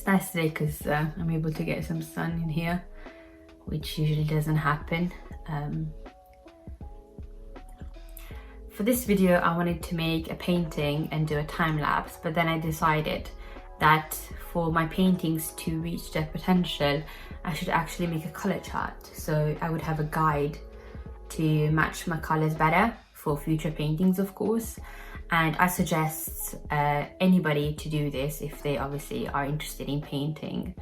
It's nice today because I'm able to get some sun in here, which usually doesn't happen. For this video, I wanted to make a painting and do a time lapse, but then I decided that for my paintings to reach their potential, I should actually make a color chart. So I would have a guide to match my colors better for future paintings, of course. And I suggest anybody to do this if they obviously are interested in painting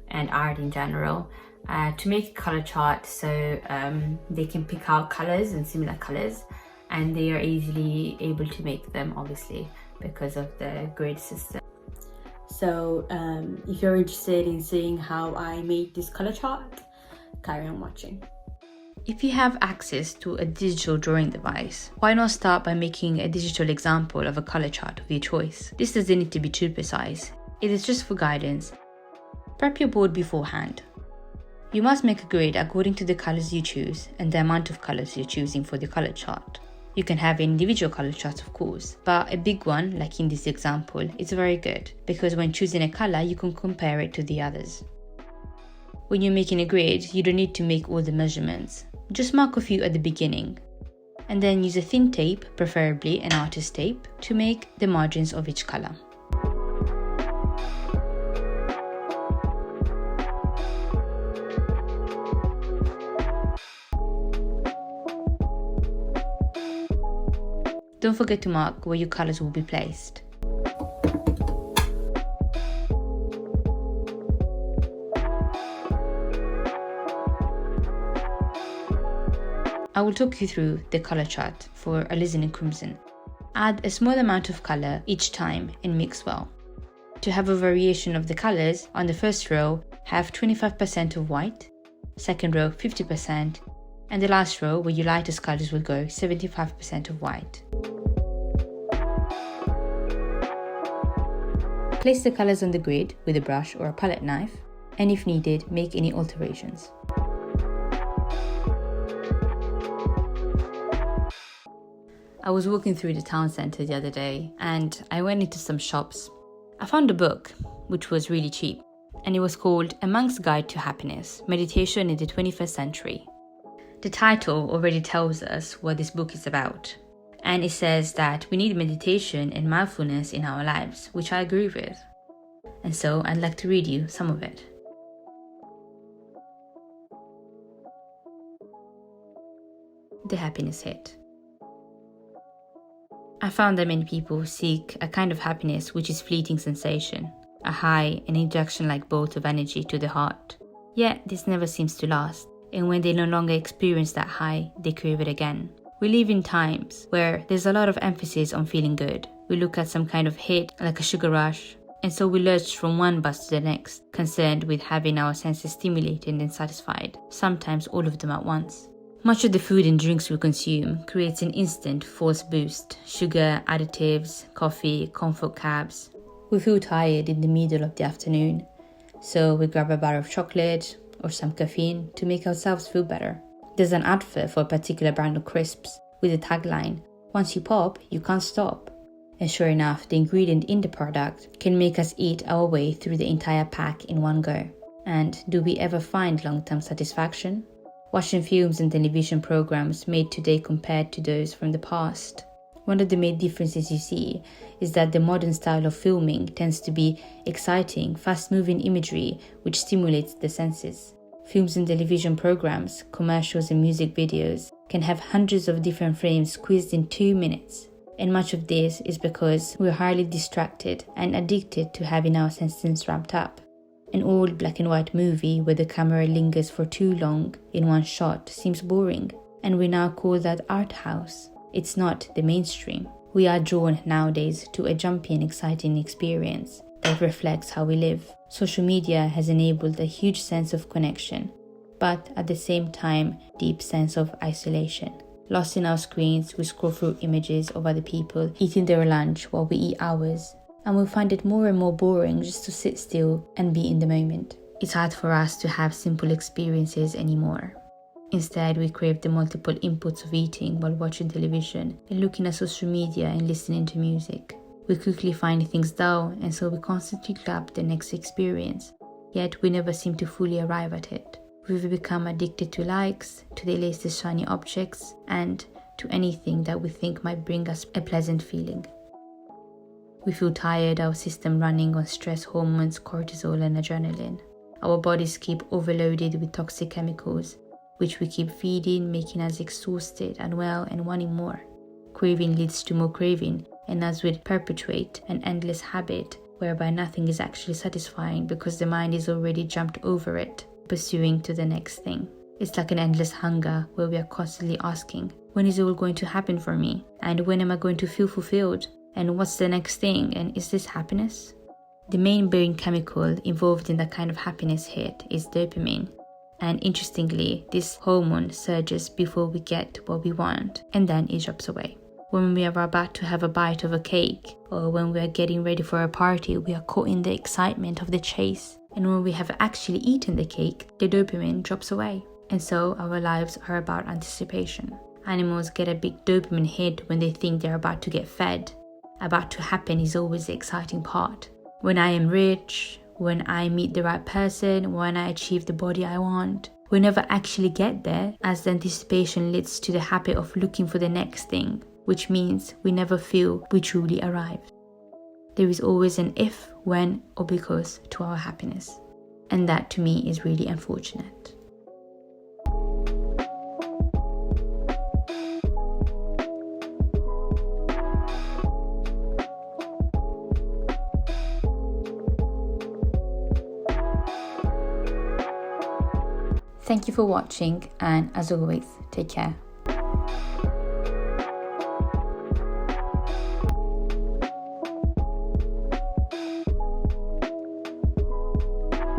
and art in general, to make a color chart so they can pick out colors and similar colors, and they are easily able to make them, obviously, because of the grid system. So if you're interested in seeing how I made this color chart, carry on watching. If you have access to a digital drawing device, why not start by making a digital example of a color chart of your choice? This doesn't need to be too precise. It is just for guidance. Prep your board beforehand. You must make a grid according to the colors you choose and the amount of colors you're choosing for the color chart. You can have individual color charts, of course, but a big one, like in this example, is very good because when choosing a color, you can compare it to the others. When you're making a grid, you don't need to make all the measurements. Just mark a few at the beginning, and then use a thin tape, preferably an artist tape, to make the margins of each color. Don't forget to mark where your colors will be placed. I will talk you through the color chart for alizarin and crimson. Add a small amount of color each time and mix well. To have a variation of the colors, on the first row, have 25% of white, second row 50%, and the last row, where your lightest colors will go, 75% of white. Place the colors on the grid with a brush or a palette knife, and if needed, make any alterations. I was walking through the town centre the other day and I went into some shops. I found a book which was really cheap, and it was called A Monk's Guide to Happiness, Meditation in the 21st Century. The title already tells us what this book is about, and it says that we need meditation and mindfulness in our lives, which I agree with. And so I'd like to read you some of it. The Happiness Hit. I found that many people seek a kind of happiness which is fleeting sensation, a high, an injection like bolt of energy to the heart. Yet this never seems to last, and when they no longer experience that high, they crave it again. We live in times where there's a lot of emphasis on feeling good. We look at some kind of hit, like a sugar rush, and so we lurch from one buzz to the next, concerned with having our senses stimulated and satisfied, sometimes all of them at once. Much of the food and drinks we consume creates an instant false boost: sugar, additives, coffee, comfort cabs. We feel tired in the middle of the afternoon, so we grab a bar of chocolate or some caffeine to make ourselves feel better. There's an advert for a particular brand of crisps with the tagline, "Once you pop, you can't stop." And sure enough, the ingredient in the product can make us eat our way through the entire pack in one go. And do we ever find long-term satisfaction? Watching films and television programs made today compared to those from the past. One of the main differences you see is that the modern style of filming tends to be exciting, fast-moving imagery which stimulates the senses. Films and television programs, commercials and music videos can have hundreds of different frames squeezed in 2 minutes. And much of this is because we're highly distracted and addicted to having our senses ramped up. An old black and white movie where the camera lingers for too long in one shot seems boring, and we now call that art house. It's not the mainstream. We are drawn nowadays to a jumpy and exciting experience that reflects how we live. Social media has enabled a huge sense of connection, but at the same time, deep sense of isolation. Lost in our screens, we scroll through images of other people eating their lunch while we eat ours, and we find it more and more boring just to sit still and be in the moment. It's hard for us to have simple experiences anymore. Instead, we crave the multiple inputs of eating while watching television and looking at social media and listening to music. We quickly find things dull, and so we constantly grab the next experience, yet we never seem to fully arrive at it. We've become addicted to likes, to the latest shiny objects, and to anything that we think might bring us a pleasant feeling. We feel tired, our system running on stress hormones, cortisol and adrenaline. Our bodies keep overloaded with toxic chemicals, which we keep feeding, making us exhausted, unwell and wanting more. Craving leads to more craving, and as we perpetuate an endless habit whereby nothing is actually satisfying because the mind is already jumped over it, pursuing to the next thing. It's like an endless hunger where we are constantly asking, when is it all going to happen for me? And when am I going to feel fulfilled? And what's the next thing? And is this happiness? The main brain chemical involved in that kind of happiness hit is dopamine. And interestingly, this hormone surges before we get what we want, and then it drops away. When we are about to have a bite of a cake, or when we are getting ready for a party, we are caught in the excitement of the chase. And when we have actually eaten the cake, the dopamine drops away. And so our lives are about anticipation. Animals get a big dopamine hit when they think they're about to get fed. About to happen is always the exciting part. When I am rich, when I meet the right person, when I achieve the body I want. We never actually get there, as the anticipation leads to the habit of looking for the next thing, which means we never feel we truly arrived. There is always an if, when, or because to our happiness. And that to me is really unfortunate. Thank you for watching, and as always, take care.